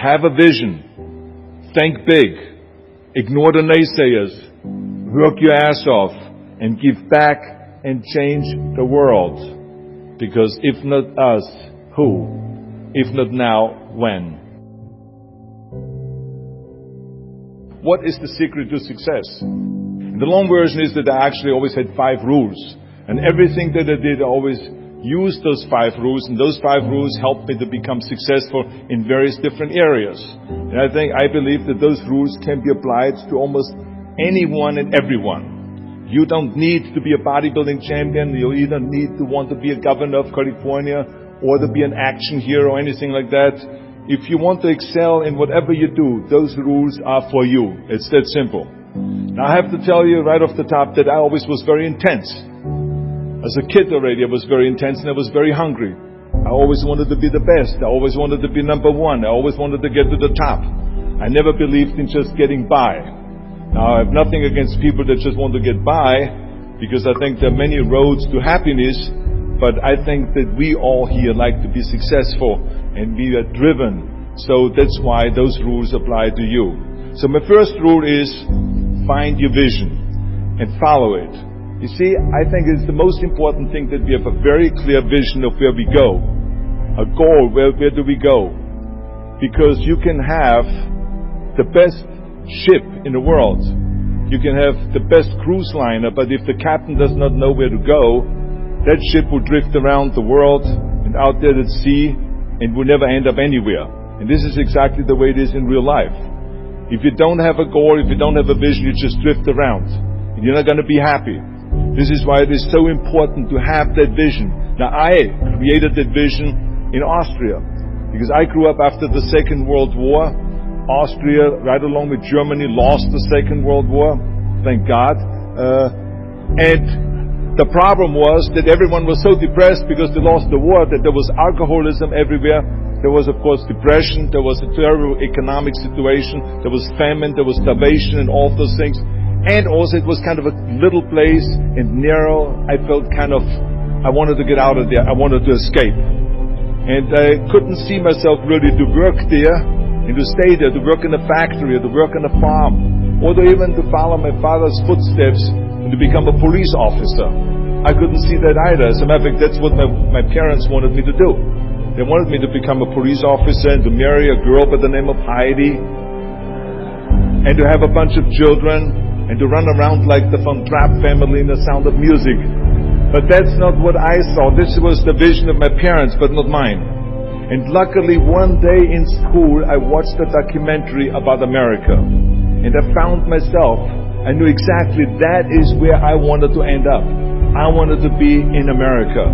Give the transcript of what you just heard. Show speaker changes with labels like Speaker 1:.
Speaker 1: Have a vision. Think big. Ignore the naysayers. Work your ass off and give back and change the world. Because if not us, who? If not now, when? What is the secret to success? The long version is that I actually always had 5 rules. And everything that I did, I always used those 5 rules. And those 5 rules helped me to become successful in various different areas. And I believe that those rules can be applied to almost anyone and everyone. You don't need to be a bodybuilding champion. You either need to want to be a governor of California or to be an action hero or anything like that. If you want to excel in whatever you do, those rules are for you. It's that simple. Now I have to tell you right off the top that I always was very intense. As a kid already, I was very intense and I was very hungry. I always wanted to be the best. I always wanted to be number one. I always wanted to get to the top. I never believed in just getting by. Now I have nothing against people that just want to get by, because I think there are many roads to happiness, but I think that we all here like to be successful and we are driven. So that's why those rules apply to you. So my first rule is find your vision and follow it. You see, I think it's the most important thing that we have a very clear vision of where we go. A goal, where do we go? Because you can have the best ship in the world. You can have the best cruise liner, but if the captain does not know where to go, that ship will drift around the world and out there at sea and will never end up anywhere. And this is exactly the way it is in real life. If you don't have a goal, if you don't have a vision, you just drift around. And you're not going to be happy. This is why it is so important to have that vision. Now, I created that vision in Austria, because I grew up after the Second World War. Austria, right along with Germany, lost the Second World War. Thank God. And the problem was that everyone was so depressed because they lost the war, that there was alcoholism everywhere. There was, of course, depression. There was a terrible economic situation. There was famine. There was starvation and all those things. And also it was kind of a little place and narrow. I felt I wanted to get out of there. I wanted to escape. And I couldn't see myself really to work there and to stay there, to work in a factory or to work on a farm, or to even to follow my father's footsteps and to become a police officer. I couldn't see that either. As a matter of fact, that's what my parents wanted me to do. They wanted me to become a police officer and to marry a girl by the name of Heidi and to have a bunch of children and to run around like the Von Trapp family in The Sound of Music. But that's not what I saw. This was the vision of my parents, but not mine. And luckily, one day in school, I watched a documentary about America. And I found myself. I knew exactly that is where I wanted to end up. I wanted to be in America.